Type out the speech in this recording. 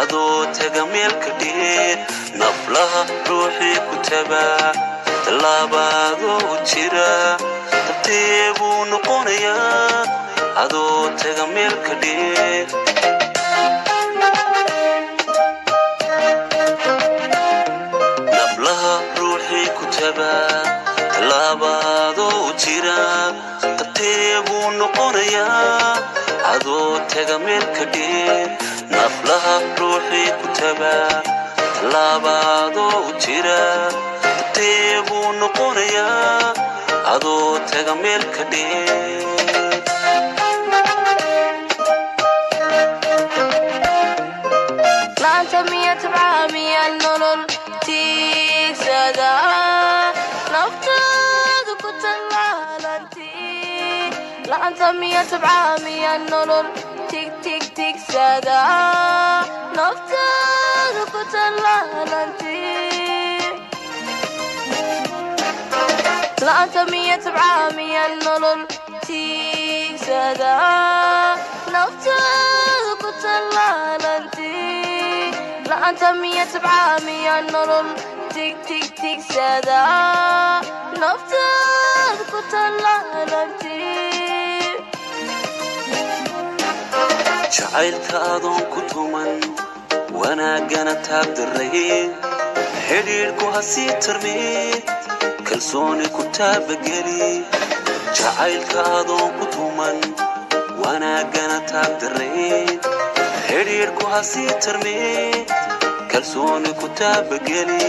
adoo taga meel ka dheer naflaha ruuxii ku tabaa tallaabadoo jira tabteebuu noqonayaa adoo taga meel ka dheer naflaha ruuxii ku tabaa tallaabadoo jira tabteebuu noqonayaa adoo taga meel ka dheer naflaha ruuxii ku tabaa tallaabadoo jira tabteebuu noqonayaa adoo taga meel ka dheer laanta miya tabcaa miya nolol tiigsada naftaadu ku tallaalantii laanta miya tabcaa miya nolol tigsada naftaadu ku tallaalantii laanta miya tabcaa miya nolol tiigsada naftaadu ku tallaalantii laanta miya tabcaa miya nolol tigsada naftaadu ku tallaalantii jacaylka adoon ku tuman wanaagana taagdarrayn xidhiidhku ha sii tarmee kalsooni ku taabageli jacaylka adoon ku tuman wanaagana taagdarrayn xidhiidhku ha sii tarmee kalsooni ku taabageli